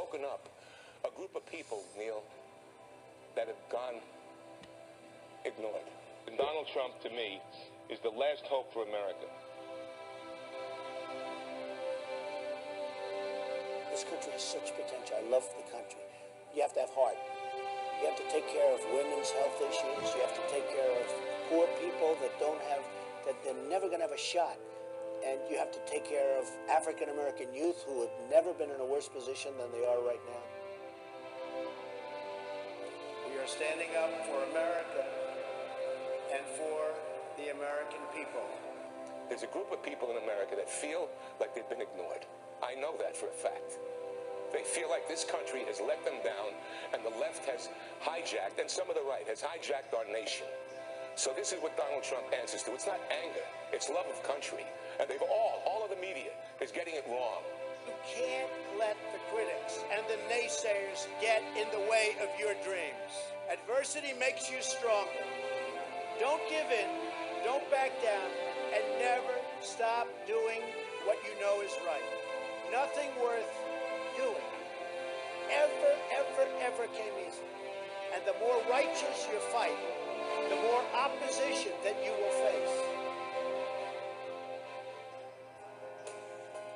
woken up a group of people, Neil, that have gone ignored. And Donald Trump, to me, is the last hope for America. This country has such potential. I love the country. You have to have heart. You have to take care of women's health issues. You have to take care of poor people that don't have, that they're never going to have a shot. And you have to take care of African-American youth who have never been in a worse position than they are right now. We are standing up for America and for the American people. There's a group of people in America that feel like they've been ignored. I know that for a fact. They feel like this country has let them down, and the left has hijacked, and some of the right has hijacked our nation. So this is what Donald Trump answers to. It's not anger, it's love of country. And they've all of the media is getting it wrong. You can't let the critics and the naysayers get in the way of your dreams. Adversity makes you stronger. Don't give in, don't back down, and never stop doing what you know is right. Nothing worth doing ever came easy. And the more righteous your fight, the more opposition that you will face.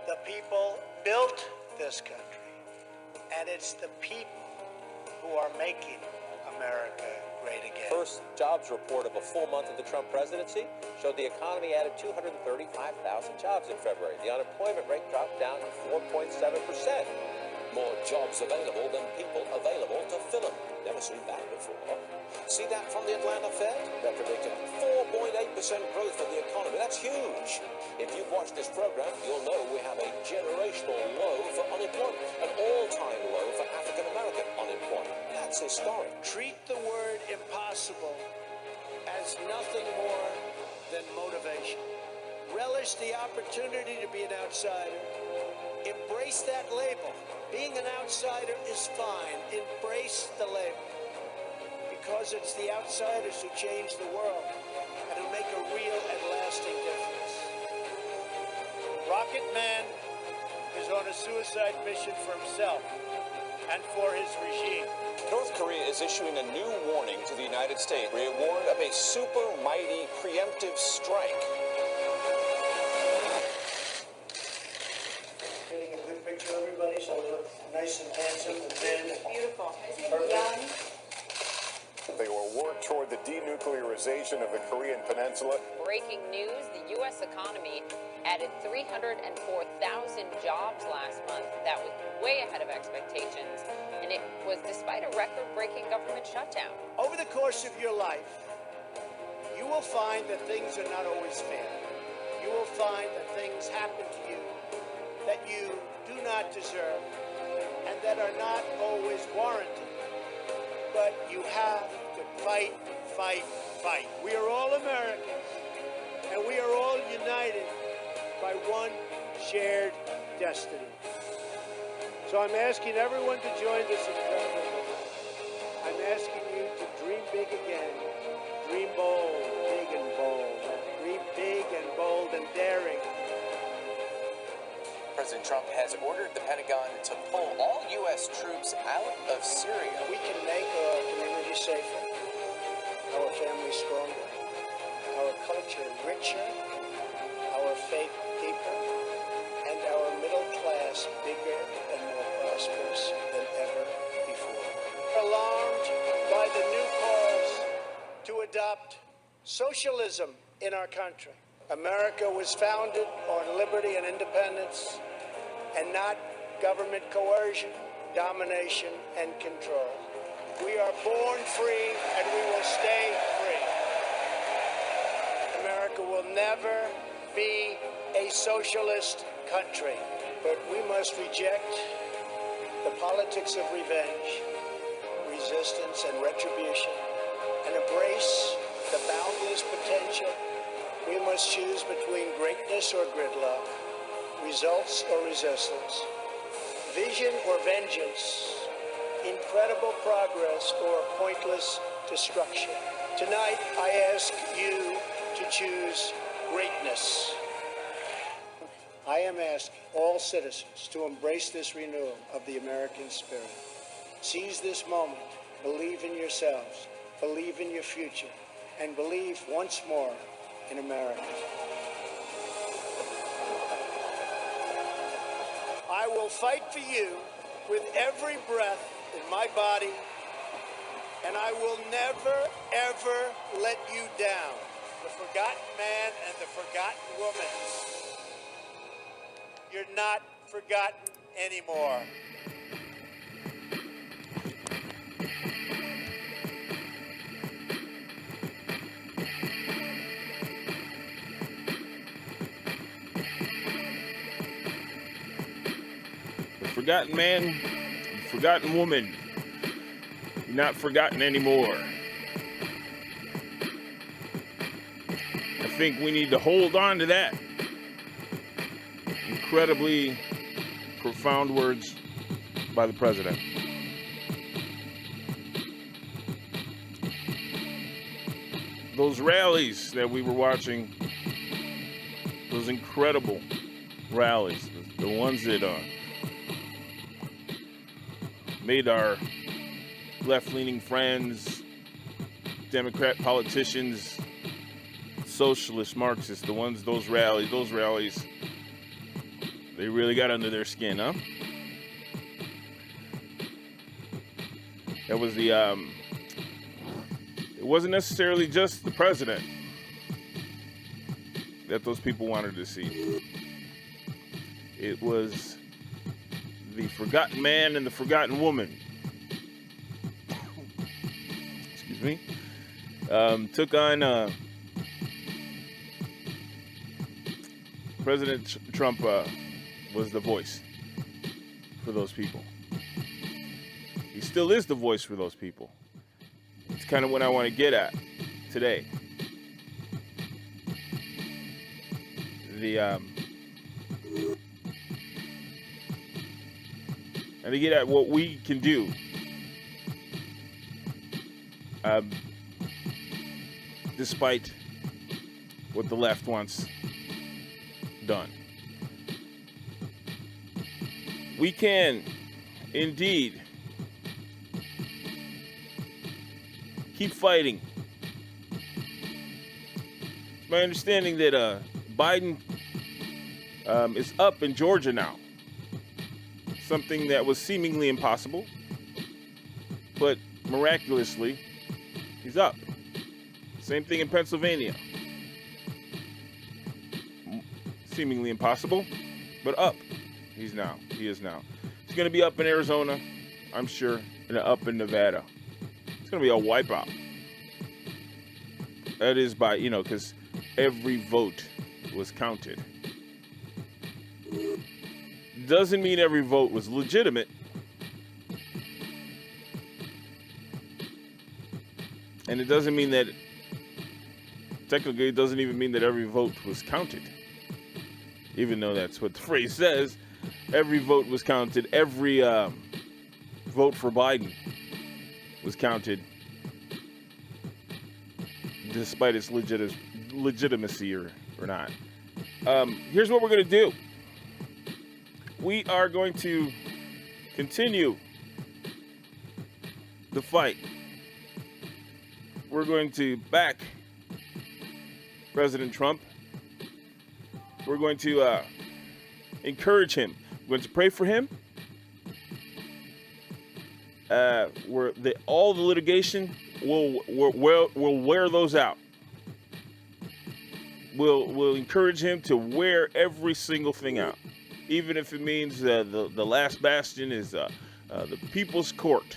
The people built this country, and it's the people who are making America great again. First jobs report of a full month of the Trump presidency showed the economy added 235,000 jobs in February. The unemployment rate dropped down to 4.7%. More jobs available than people available to fill them. Never seen that before. See that from the Atlanta Fed? They're predicting 4.8% growth for the economy. That's huge. If you've watched this program, you'll know we have a generational low for unemployment, an all-time low for African-American unemployment. That's historic. Treat the word impossible as nothing more than motivation. Relish the opportunity to be an outsider. Embrace that label. Being an outsider is fine. Embrace the label. Because it's the outsiders who change the world and who make a real and lasting difference. Rocket Man is on a suicide mission for himself and for his regime. North Korea is issuing a new warning to the United States. Korea warned of a super mighty preemptive strike. Getting a good picture of everybody, so they look nice and handsome and thin. Beautiful. Perfect. They will work toward the denuclearization of the Korean Peninsula. Breaking news, the U.S. economy added 304,000 jobs last month. That was way ahead of expectations, and it was despite a record-breaking government shutdown. Over the course of your life, you will find that things are not always fair. You will find that things happen to you that you do not deserve and that are not always warranted. But you have to fight, fight, fight. We are all Americans, and we are all united by one shared destiny. So I'm asking everyone to join this incredible movement. I'm asking you to dream big again. Dream bold, big and bold. Dream big and bold and daring. President Trump has ordered the Pentagon to pull all U.S. troops out of Syria. We can make our community safer, our family stronger, our culture richer, our faith deeper, and our middle class bigger and more prosperous than ever before. Alarmed by the new calls to adopt socialism in our country. America was founded on liberty and independence, and not government coercion, domination, and control. We are born free, and we will stay free. America will never be a socialist country, but we must reject the politics of revenge, resistance, and retribution, and embrace the boundless potential. We must choose between greatness or gridlock, results or resistance, vision or vengeance, incredible progress or pointless destruction. Tonight, I ask you to choose greatness. I am asking all citizens to embrace this renewal of the American spirit. Seize this moment, believe in yourselves, believe in your future, and believe once more in America. I will fight for you with every breath in my body, and I will never, ever let you down. The forgotten man and the forgotten woman. You're not forgotten anymore. The forgotten man, the forgotten woman. You're not forgotten anymore. I think we need to hold on to that. Incredibly profound words by the president. Those rallies that we were watching, those incredible rallies, the ones that made our left-leaning friends, Democrat politicians, socialist, Marxists, those rallies, they really got under their skin, huh? That was the, it wasn't necessarily just the president that those people wanted to see. It was the forgotten man and the forgotten woman. Excuse me. Took on President Trump was the voice for those people. He still is the voice for those people. It's kind of what I want to get at today. And to get at what we can do. Despite what the left wants done. We can indeed keep fighting. It's my understanding that Biden is up in Georgia now. Something that was seemingly impossible, but miraculously, he's up. Same thing in Pennsylvania. Seemingly impossible, but up. He is now. He's going to be up in Arizona, I'm sure, and up in Nevada. It's going to be a wipeout. That is by, because every vote was counted. Doesn't mean every vote was legitimate. And it doesn't mean that, technically, it doesn't even mean that every vote was counted. Even though that's what the phrase says, every vote was counted. Every vote for Biden was counted, despite its legitimacy or not. Here's what we're going to do. We are going to continue the fight. We're going to back President Trump. We're going to encourage him. We're going to pray for him. All the litigation will wear those out. We'll encourage him to wear every single thing out, even if it means the last bastion is the People's Court.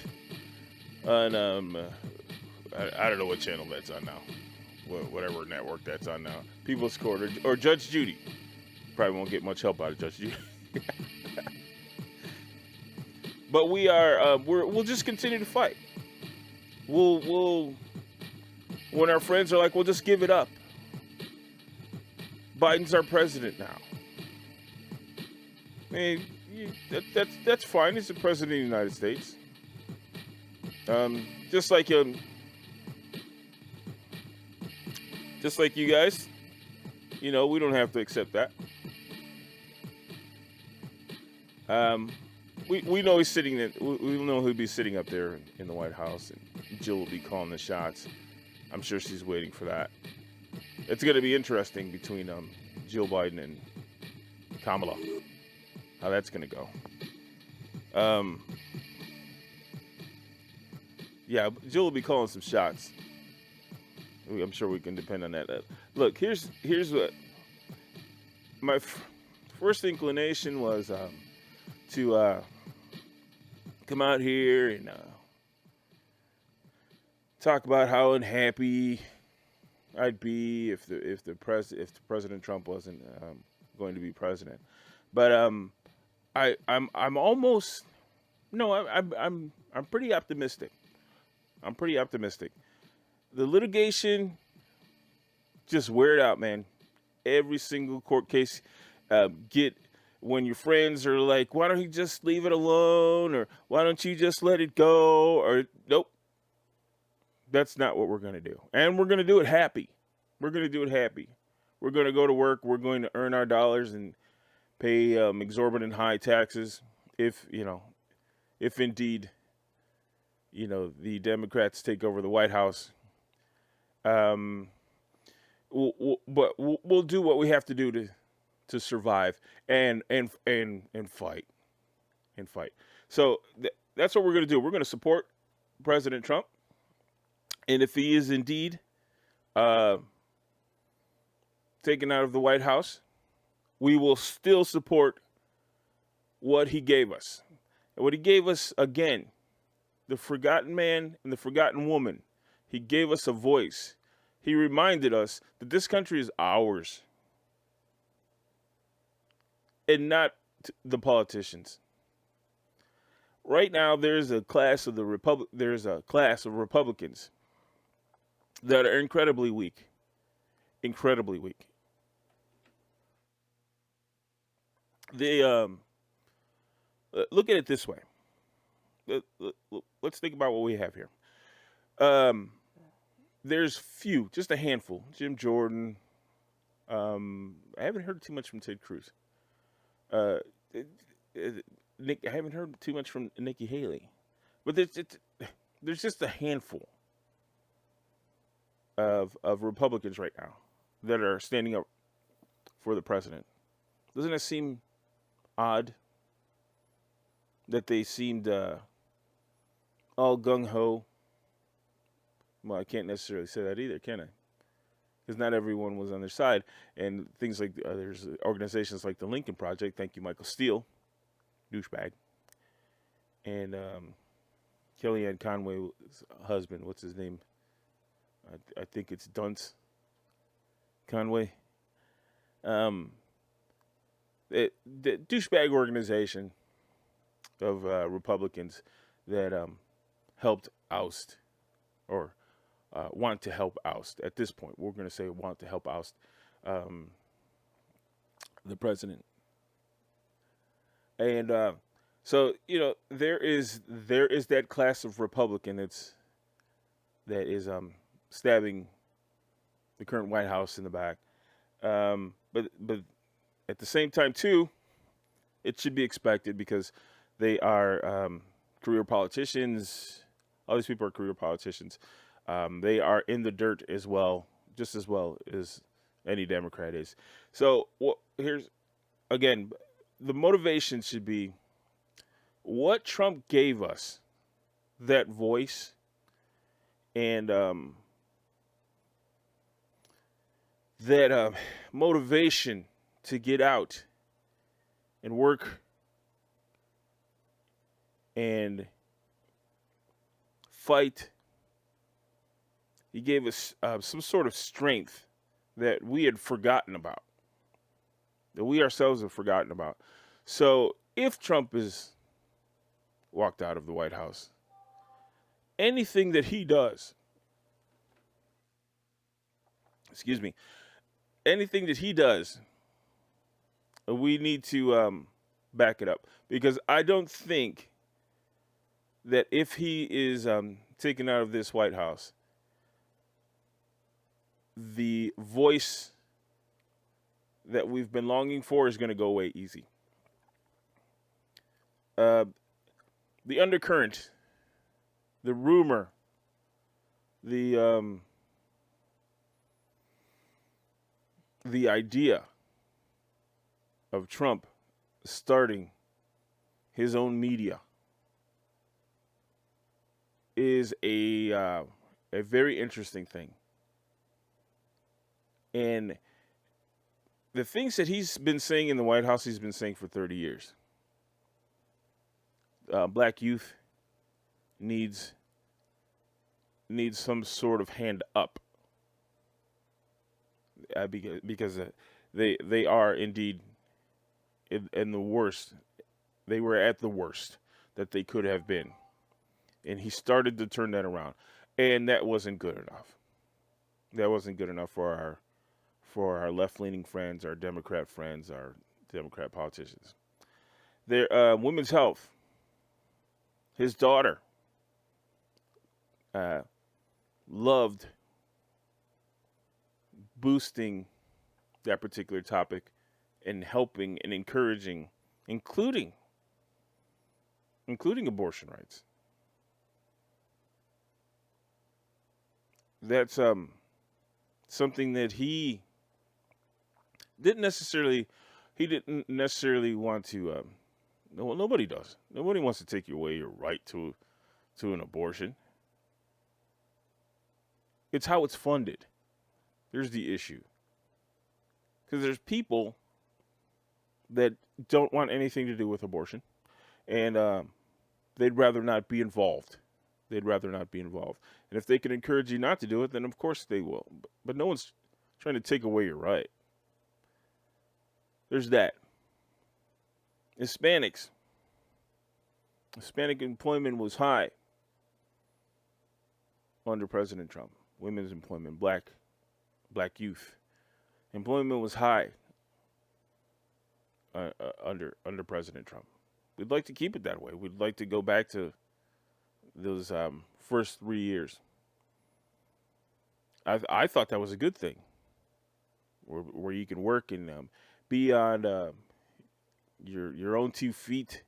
And I don't know what channel that's on now. Whatever network that's on now. People's Court or Judge Judy. Probably won't get much help out of Judge Judy. But we'll just continue to fight. We'll when our friends are like, we'll just give it up. Biden's our president now. I mean, that's fine. He's the president of the United States. Just like you guys, we don't have to accept that. Um, we know he's sitting in, we know he'll be sitting up there in the White House, and Jill will be calling the shots. I'm sure she's waiting for that. It's going to be interesting between Jill Biden and Kamala, how that's going to go. Yeah, Jill will be calling some shots. I'm sure we can depend on that. Look, here's what my first inclination was to come out here and talk about how unhappy I'd be if President Trump wasn't going to be president. But I'm almost no, I'm pretty optimistic. I'm pretty optimistic. The litigation, just wear it out, man. Every single court case, when your friends are like, why don't you just leave it alone? Or why don't you just let it go? Or nope. That's not what we're going to do. And we're going to do it happy. We're going to do it happy. We're going to go to work. We're going to earn our dollars and pay exorbitant high taxes if indeed, the Democrats take over the White House. But we'll do what we have to do to survive and fight. So that's what we're going to do. We're going to support President Trump. And if he is indeed taken out of the White House, we will still support what he gave us. And what he gave us, again, the forgotten man and the forgotten woman. He gave us a voice. He reminded us that this country is ours and not the politicians. Right now, there's a class of Republicans that are incredibly weak. They look at it this way. Let's think about what we have here. There's just a handful. Jim Jordan. I haven't heard too much from Ted Cruz. I haven't heard too much from Nikki Haley. But there's just a handful of Republicans right now that are standing up for the president. Doesn't it seem odd that they seemed all gung-ho? Well, I can't necessarily say that either, can I? Because not everyone was on their side. And things like, there's organizations like the Lincoln Project, thank you, Michael Steele, douchebag, and Kellyanne Conway's husband, what's his name? I think it's Dunce Conway. The douchebag organization of Republicans that helped oust or want to help oust. At this point, we're going to say want to help oust the president. And so, there is that class of Republican that is stabbing the current White House in the back. But at the same time, too, it should be expected because they are career politicians. All these people are career politicians. They are in the dirt as well, just as well as any Democrat is. So here's, again, the motivation should be what Trump gave us, that voice, and that motivation to get out and work and fight. He gave us some sort of strength that we had forgotten about, that we ourselves have forgotten about. So if Trump is walked out of the White House, anything that he does, anything that he does, we need to back it up, because I don't think that if he is taken out of this White House, the voice that we've been longing for is going to go away easy. the undercurrent, the rumor, the idea of Trump starting his own media is a very interesting thing. And the things that he's been saying in the White House, he's been saying for 30 years. Black youth needs some sort of hand up, because they are indeed in the worst. They were at the worst that they could have been, and he started to turn that around, and that wasn't good enough. That wasn't good enough for our left-leaning friends, our Democrat friends, our Democrat politicians. Their women's health. His daughter loved boosting that particular topic and helping and encouraging, including abortion rights. That's something that he didn't necessarily want to. Well, nobody does. Nobody wants to take away your right to an abortion. It's how it's funded. There's the issue. Because there's people that don't want anything to do with abortion, and they'd rather not be involved. They'd rather not be involved. And if they can encourage you not to do it, then of course they will. But no one's trying to take away your right. There's that. Hispanics. Hispanic employment was high under President Trump. Women's employment, black youth employment was high under President Trump. We'd like to keep it that way. We'd like to go back to those first 3 years. I thought that was a good thing, where you can work and be on your own 2 feet,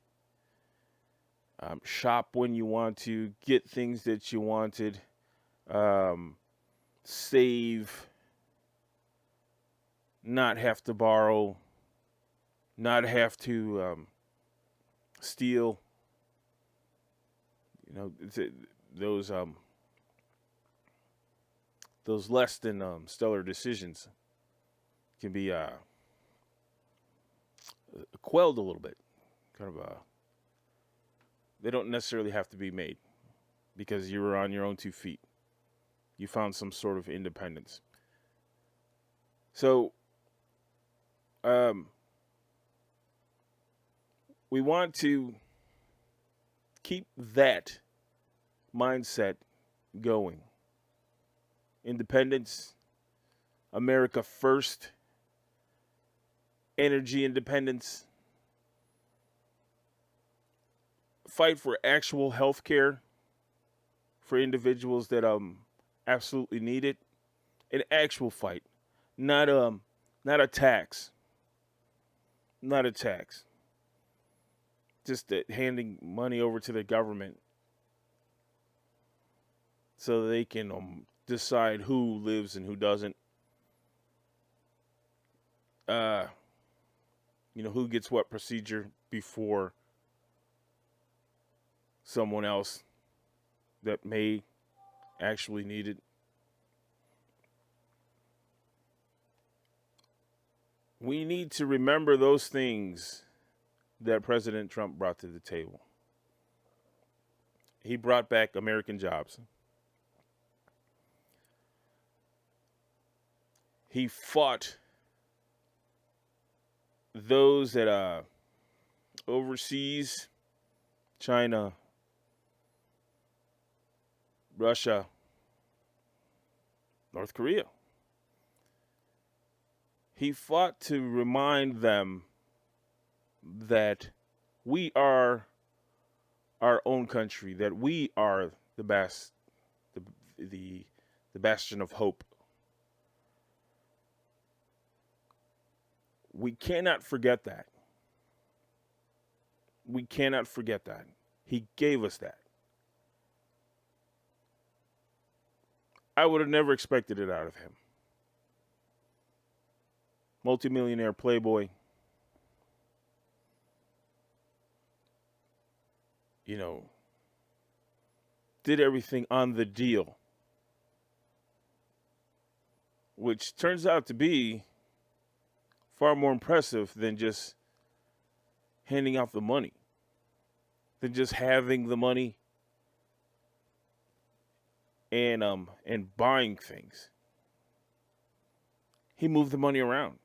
shop when you want to, get things that you wanted, save, not have to borrow, not have to steal. You know, those less than stellar decisions can be quelled a little bit. They don't necessarily have to be made because you were on your own 2 feet. You found some sort of independence. So, we want to keep that mindset going. Independence, America first, energy independence, fight for actual health care for individuals that absolutely need it. An actual fight, not a tax. Not a tax. Just handing money over to the government so they can decide who lives and who doesn't. Who gets what procedure before someone else that may actually need it. We need to remember those things that President Trump brought to the table. He brought back American jobs. He fought those that overseas, China, Russia, North Korea. He fought to remind them that we are our own country, that we are the best, the bastion of hope. We cannot forget that. we cannot forget that. He gave us that. I would have never expected it out of him. Multimillionaire playboy. You know, did everything on the deal, which turns out to be far more impressive than just handing out the money, than just having the money and buying things. He moved the money around.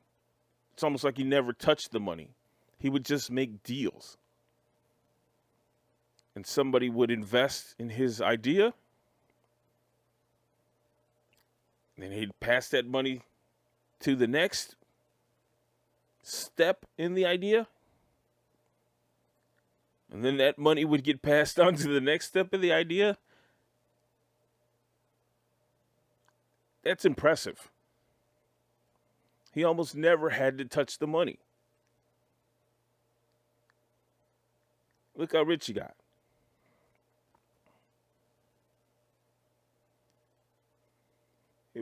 It's almost like he never touched the money. He would just make deals. And somebody would invest in his idea, and he'd pass that money to the next step in the idea, and then that money would get passed on to the next step of the idea. That's impressive. He almost never had to touch the money. Look how rich he got.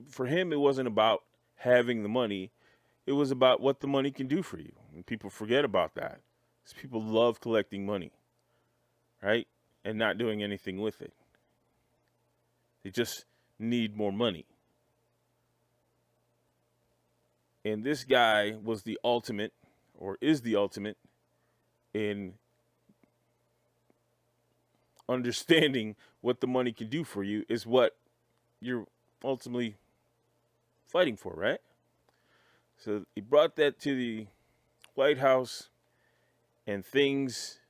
For him, it wasn't about having the money. It was about what the money can do for you. And people forget about that. Because people love collecting money, right? And not doing anything with it. They just need more money. And this guy was the ultimate, or is the ultimate, in understanding what the money can do for you is what you're ultimately fighting for, right? So he brought that to the White House, and things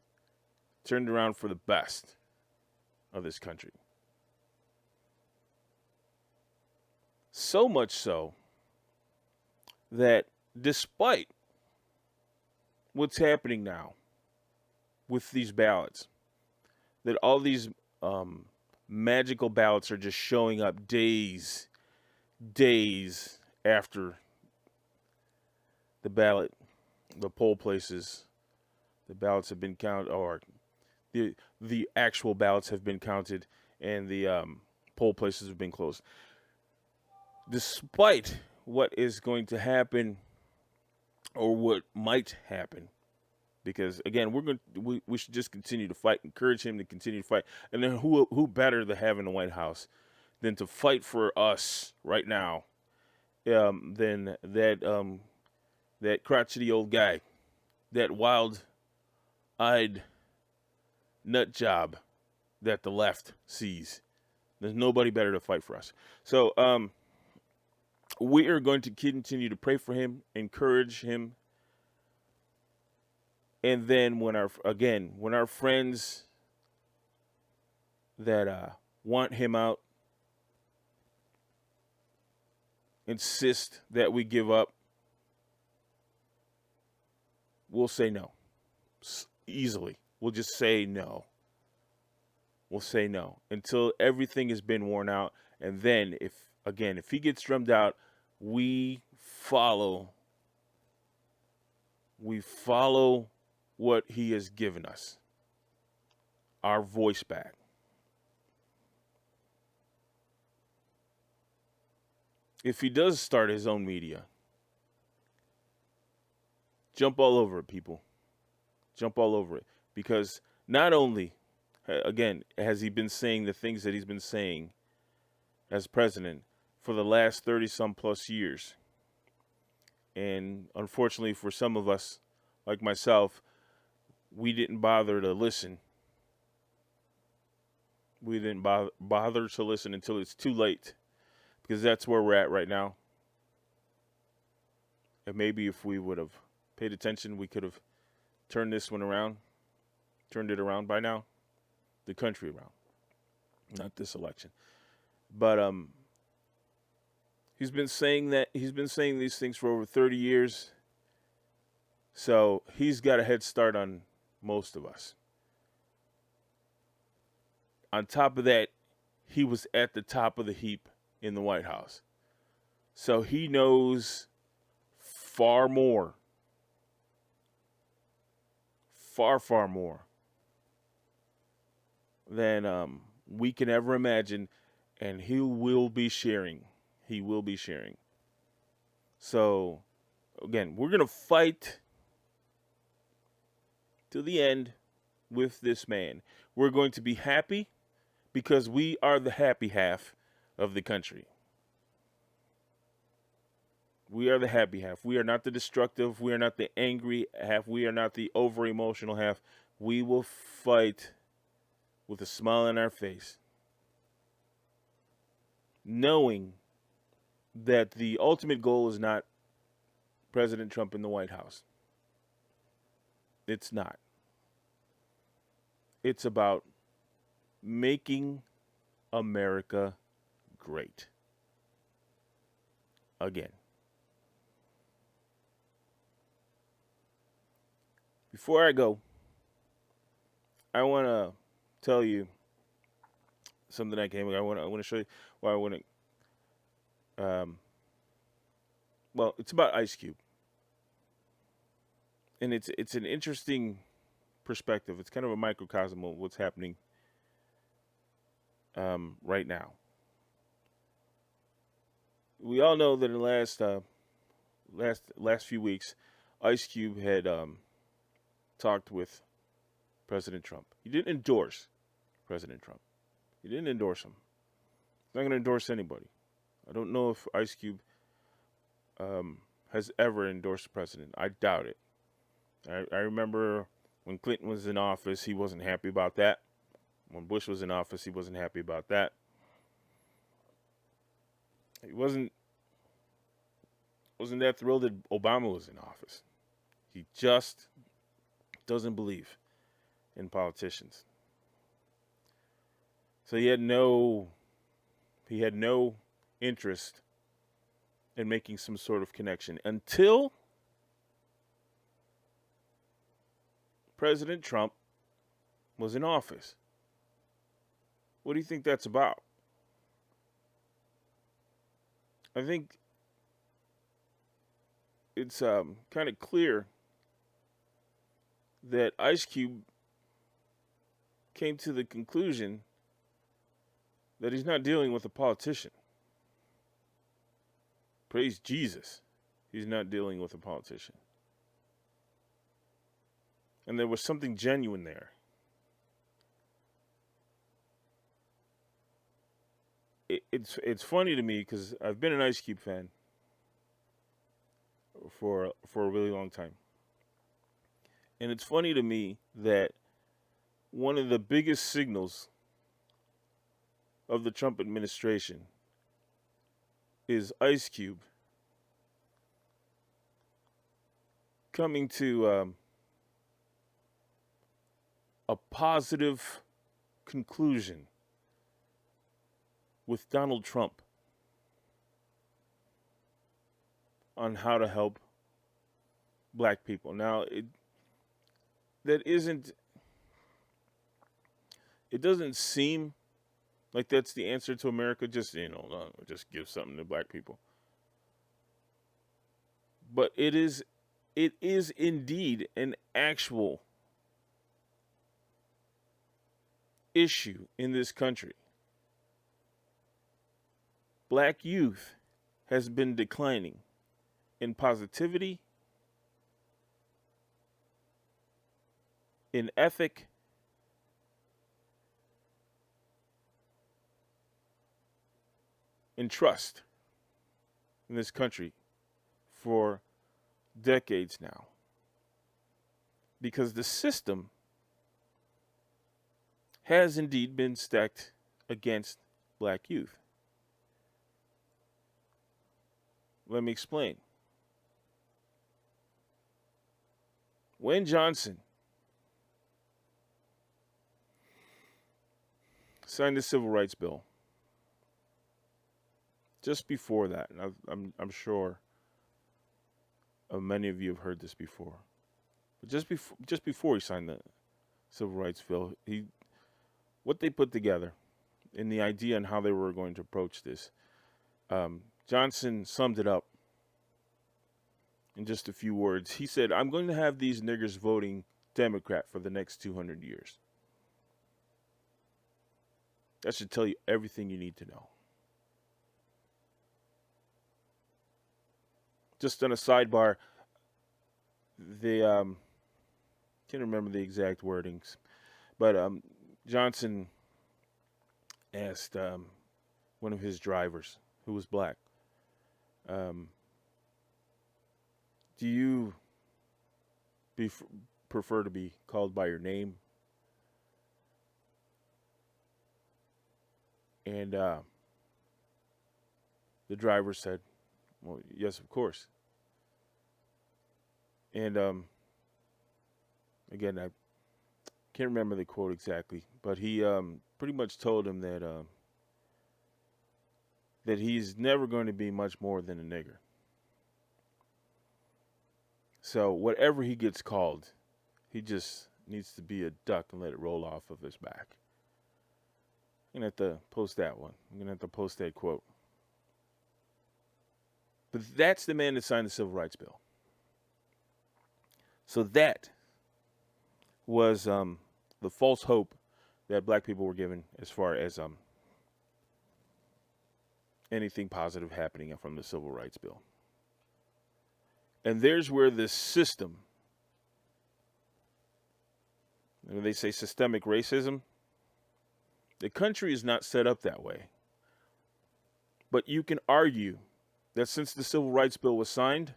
turned around for the best of this country. So much so that despite what's happening now with these ballots, that all these magical ballots are just showing up days after the poll places, the ballots have been counted, or the actual ballots have been counted, and the poll places have been closed. Despite what is going to happen, or what might happen, because again, we should just continue to fight, encourage him to continue to fight, and then who better to have in the White House than to fight for us right now, than that crotchety old guy, that wild-eyed nut job that the left sees. There's nobody better to fight for us. So we are going to continue to pray for him, encourage him. And then when our friends that want him out insist that we give up, we'll say no. Easily. We'll just say no. We'll say no until everything has been worn out. And then if he gets drummed out, we follow what he has given us. Our voice back. If he does start his own media, jump all over it, people. Jump all over it. Because not only, again, has he been saying the things that he's been saying as president for the last 30-some plus years. And unfortunately for some of us, like myself, we didn't bother to listen. We didn't bother to listen until it's too late. Because that's where we're at right now. And maybe if we would have paid attention, we could have turned this one around. Turned it around by now. The country around. Not this election. But he's been saying these things for over 30 years. So he's got a head start on most of us. On top of that, he was at the top of the heap in the White House. So he knows far more far, far more than we can ever imagine, and he will be sharing. He will be sharing. So, again, we're going to fight to the end with this man. We're going to be happy because we are the happy half of the country. We are the happy half. We are not the destructive. We are not the angry half. We are not the over emotional half. We will fight with a smile on our face, knowing that the ultimate goal is not President Trump in the White House. It's not. It's about making America great again. Before I go, I want to tell you something I came with. I want to show you why I want to. Well, it's about Ice Cube, and it's an interesting perspective. It's kind of a microcosm of what's happening right now. We all know that in the last few weeks, Ice Cube had talked with President Trump. He didn't endorse President Trump. He didn't endorse him. He's not going to endorse anybody. I don't know if Ice Cube has ever endorsed the president. I doubt it. I remember when Clinton was in office, he wasn't happy about that. When Bush was in office, he wasn't happy about that. He wasn't that thrilled that Obama was in office. He just doesn't believe in politicians. So he had no interest in making some sort of connection until President Trump was in office. What do you think that's about? I think it's kind of clear that Ice Cube came to the conclusion that he's not dealing with a politician. Praise Jesus. He's not dealing with a politician. And there was something genuine there. It's funny to me because I've been an Ice Cube fan for a really long time. And it's funny to me that one of the biggest signals of the Trump administration is Ice Cube coming to a positive conclusion with Donald Trump on how to help black people. Now, it doesn't seem like that's the answer to America. Just, just give something to black people. But it is indeed an actual issue in this country. Black youth has been declining in positivity, in ethic, in trust in this country for decades now. Because the system has indeed been stacked against black youth. Let me explain. When Johnson signed the Civil Rights Bill, just before that, and I'm sure many of you have heard this before, but just before he signed the Civil Rights Bill, what they put together in the idea on how they were going to approach this, Johnson summed it up in just a few words. He said, "I'm going to have these niggers voting Democrat for the next 200 years. That should tell you everything you need to know. Just on a sidebar, the can't remember the exact wordings, but Johnson asked one of his drivers, who was black, do you prefer to be called by your name? And the driver said, well, yes, of course. And again, I can't remember the quote exactly, but he pretty much told him that that he's never going to be much more than a nigger. So whatever he gets called, he just needs to be a duck and let it roll off of his back. I'm going to have to post that one. I'm going to have to post that quote. But that's the man that signed the Civil Rights Bill. So that was the false hope that black people were given as far as anything positive happening from the Civil Rights Bill. And there's where the system, when they say systemic racism, the country is not set up that way. But you can argue that since the Civil Rights Bill was signed,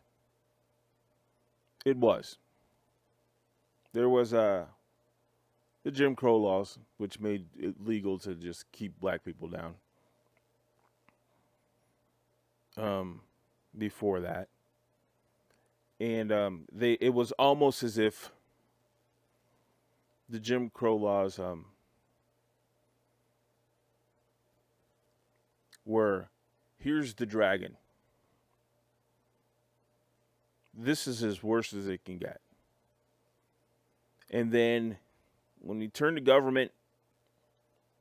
it was. There was the Jim Crow laws, which made it legal to just keep black people down. Before that. And it was almost as if the Jim Crow laws were, here's the dragon. This is as worse as it can get. And then when we turned to government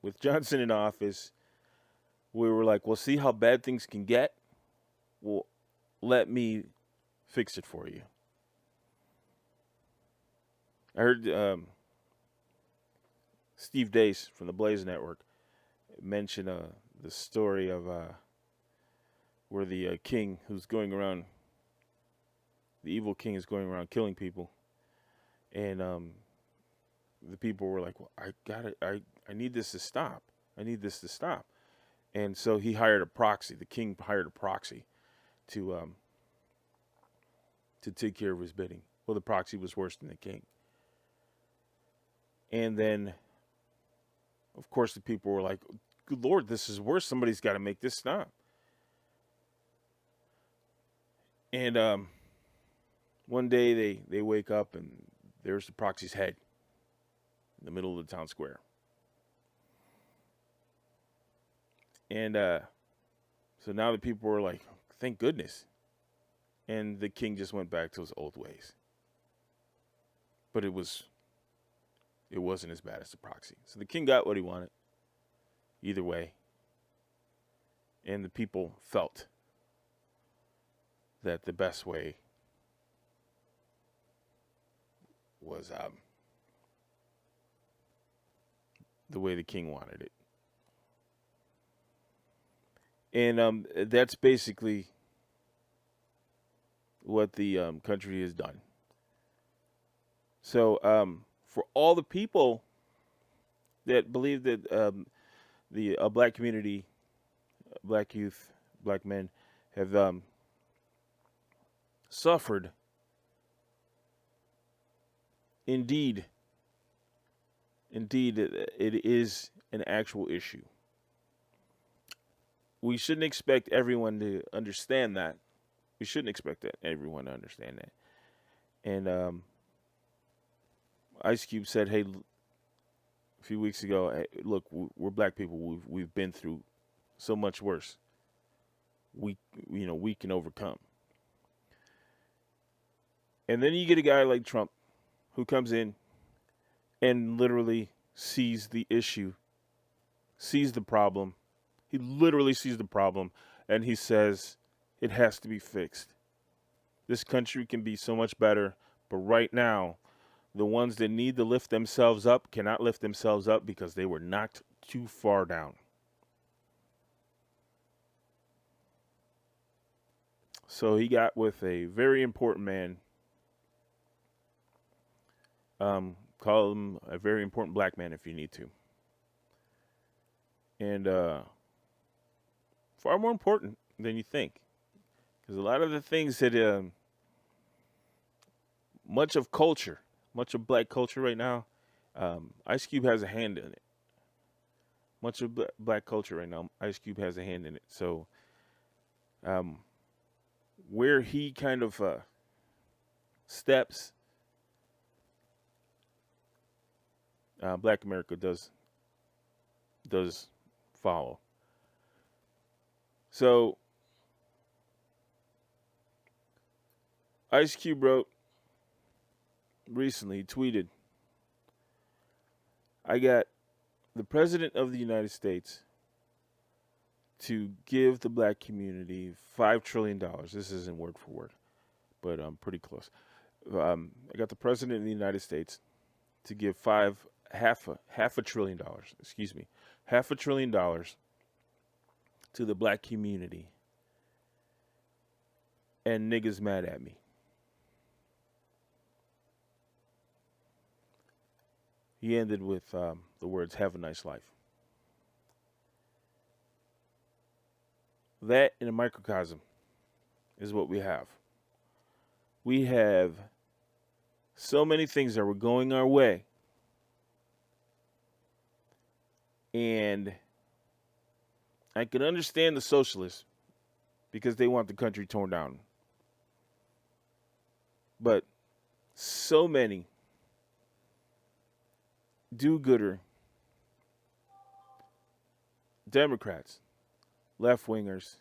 with Johnson in office, we were like, well, see how bad things can get? Well, let me fix it for you. I heard Steve Deace from the Blaze Network mention the story of where the king who's going around, the evil king is going around killing people. And the people were like, well, I need this to stop. I need this to stop. And so he hired a proxy. The king hired a proxy to take care of his bidding. Well, the proxy was worse than the king. And then, of course, the people were like, good Lord, this is worse. Somebody's got to make this stop. And one day they wake up and there's the proxy's head in the middle of the town square. And so now the people were like, thank goodness. And the king just went back to his old ways. But it wasn't as bad as the proxy. So the king got what he wanted, either way. And the people felt that the best way was the way the king wanted it. And that's basically what the country has done. So for all the people that believe that the black community, black youth, black men have suffered, indeed, it is an actual issue. We shouldn't expect everyone to understand that. We shouldn't expect everyone to understand that. And Ice Cube said, hey, a few weeks ago, hey, look, we're black people. We've been through so much worse. We can overcome. And then you get a guy like Trump who comes in and literally sees the issue, sees the problem. He literally sees the problem, and he says it has to be fixed. This country can be so much better, but right now, The ones that need to lift themselves up cannot lift themselves up because they were knocked too far down. So he got with a very important man. Call him a very important black man if you need to. And far more important than you think. Because a lot of the things that much of black culture right now, Ice Cube has a hand in it. Much of black culture right now, Ice Cube has a hand in it. So where he kind of steps, Black America does follow. So Ice Cube wrote recently, tweeted, I got the President of the United States to give the black community $5 trillion. This isn't word for word, but I'm pretty close. I got the President of the United States to give half a trillion dollars, $500 billion to the black community. And niggas mad at me. He ended with the words, have a nice life. That in a microcosm is what we have. We have so many things that were going our way. And I can understand the socialists because they want the country torn down. But so many do-gooder Democrats, left-wingers,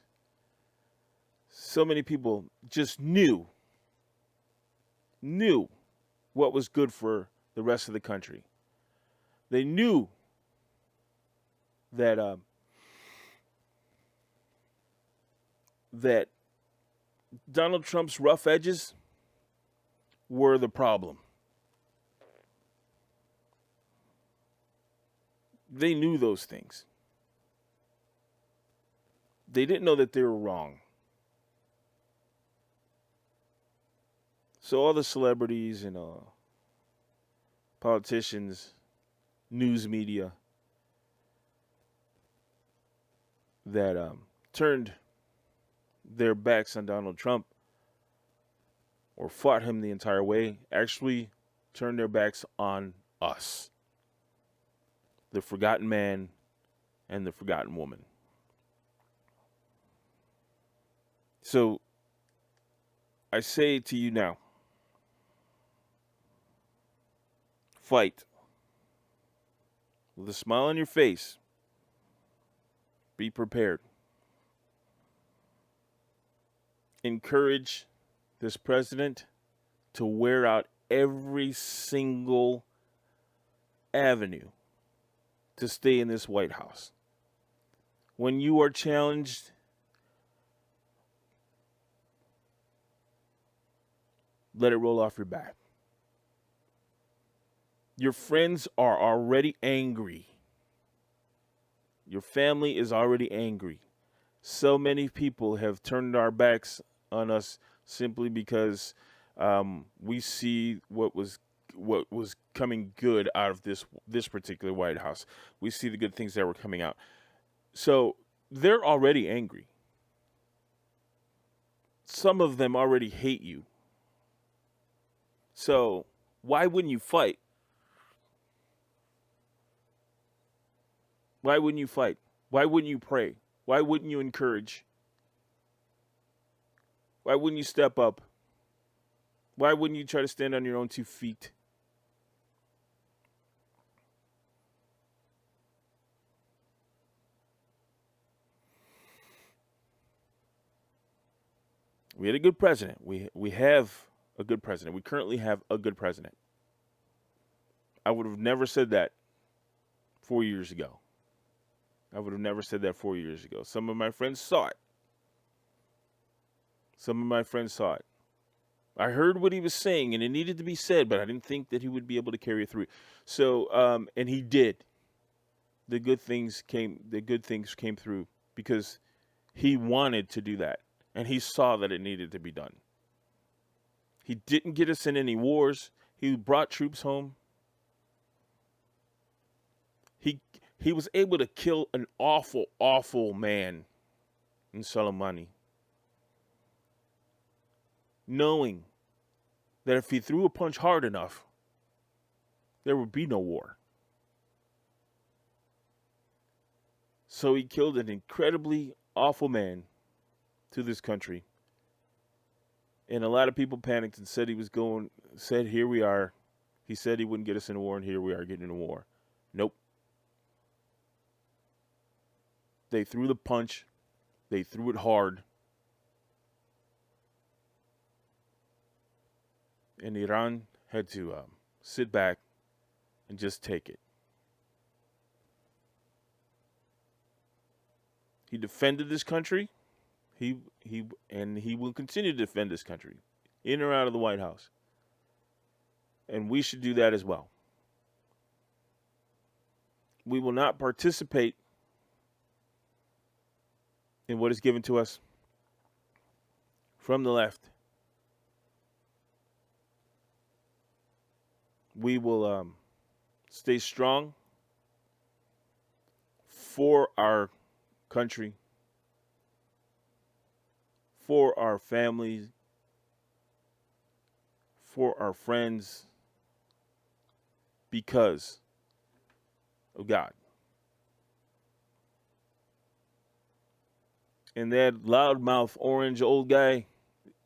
so many people just knew what was good for the rest of the country. They knew that that Donald Trump's rough edges were the problem. They knew those things. They didn't know that they were wrong. So all the celebrities and politicians, news media that turned their backs on Donald Trump or fought him the entire way actually turned their backs on us, the forgotten man and the forgotten woman. So I say to you now, fight with a smile on your face. Be prepared. Encourage this president to wear out every single avenue to stay in this White House. When you are challenged, let it roll off your back. Your friends are already angry. Your family is already angry. So many people have turned our backs on us simply because we see what was coming good out of this particular White House. We see the good things that were coming out. So they're already angry. Some of them already hate you. So why wouldn't you fight? Why wouldn't you fight? Why wouldn't you pray? Why wouldn't you encourage? Why wouldn't you step up? Why wouldn't you try to stand on your own 2 feet? We had a good president. We have a good president. We currently have a good president. I would have never said that 4 years ago. I would have never said that 4 years ago. Some of my friends saw it. I heard what he was saying, and it needed to be said, but I didn't think that he would be able to carry it through. So, and he did. The good things came through because he wanted to do that, and he saw that it needed to be done. He didn't get us in any wars. He brought troops home. He was able to kill an awful, awful man in Soleimani, knowing that if he threw a punch hard enough, there would be no war. So he killed an incredibly awful man to this country. And a lot of people panicked and said here we are. He said he wouldn't get us in a war, and here we are getting in a war. Nope. They threw the punch. They threw it hard. And Iran had to sit back and just take it. He defended this country. He will continue to defend this country, in or out of the White House. And we should do that as well. We will not participate in what is given to us from the left. We will stay strong for our country, for our families, for our friends, because of God. And that loudmouth orange old guy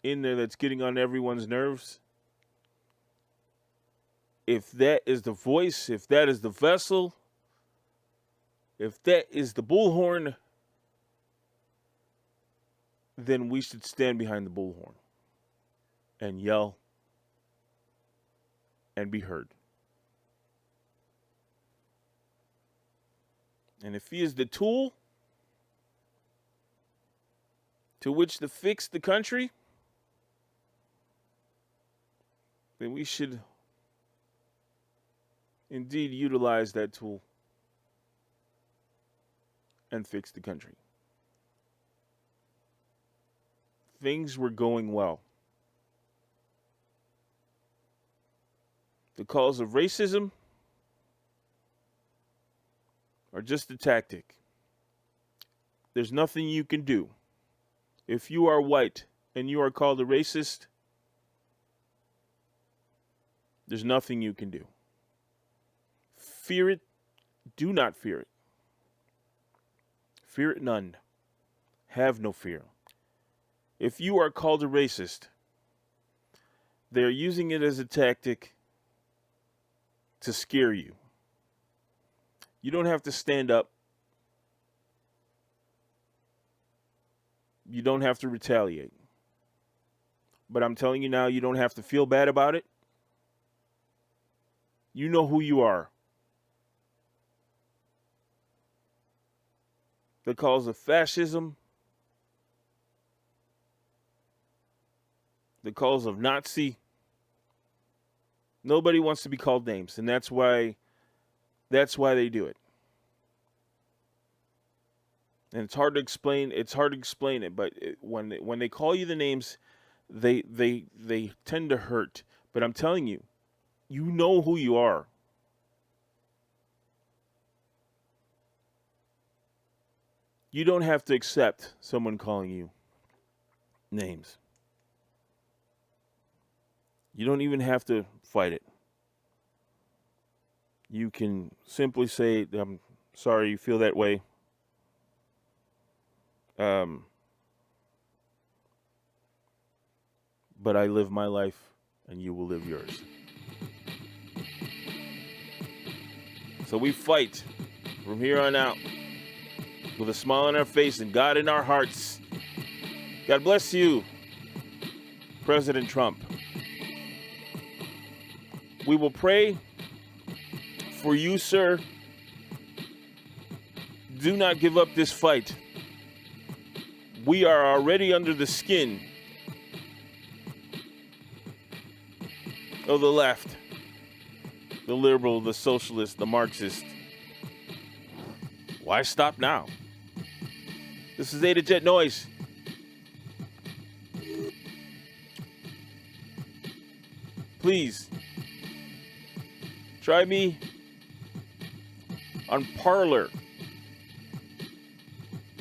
in there that's getting on everyone's nerves, if that is the voice, if that is the vessel, if that is the bullhorn, then we should stand behind the bullhorn and yell and be heard. And if he is the tool to which to fix the country, then we should indeed utilize that tool and fix the country. Things were going well. The calls of racism are just a tactic. There's nothing you can do. If you are white and you are called a racist, there's nothing you can do. Fear it. Do not fear it. Fear it none. Have no fear. If you are called a racist, they're using it as a tactic to scare you. You don't have to stand up. You don't have to retaliate. But I'm telling you now, you don't have to feel bad about it. You know who you are. The calls of fascism, the calls of Nazi. Nobody wants to be called names, and that's why they do it. And it's hard to explain. It's hard to explain it, but when they call you the names, they tend to hurt. But I'm telling you, you know who you are. You don't have to accept someone calling you names. You don't even have to fight it. You can simply say, I'm sorry you feel that way. But I live my life and you will live yours. So we fight from here on out with a smile on our face and God in our hearts. God bless you, President Trump. We will pray for you, sir. Do not give up this fight. We are already under the skin of the left, the liberal, the socialist, the Marxist. Why stop now? This is A to Jet Noise. Please, try me on Parler.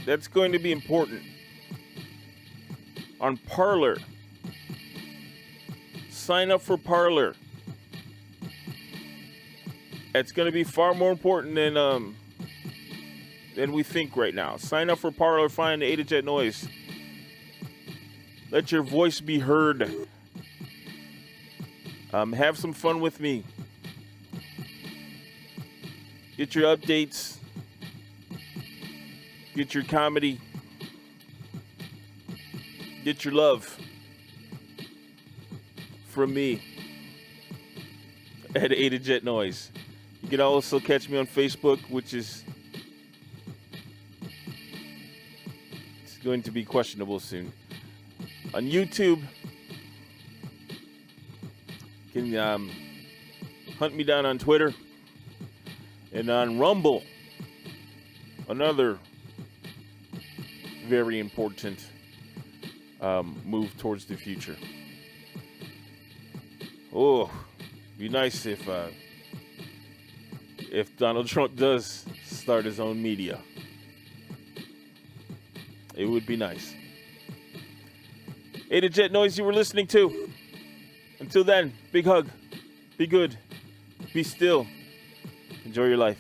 That's going to be important. On Parler. Sign up for Parler. It's going to be far more important than we think right now. Sign up for Parler. Find A to Jet Noise. Let your voice be heard. Have some fun with me. Get your updates. Get your comedy. Get your love from me at A to Jet Noise. You can also catch me on Facebook, which is it's going to be questionable soon. On YouTube, you can hunt me down on Twitter. And on Rumble, another very important move towards the future. Oh, be nice if Donald Trump does start his own media. It would be nice. A to Jet Noise you were listening to. Until then, big hug. Be good. Be still. Enjoy your life.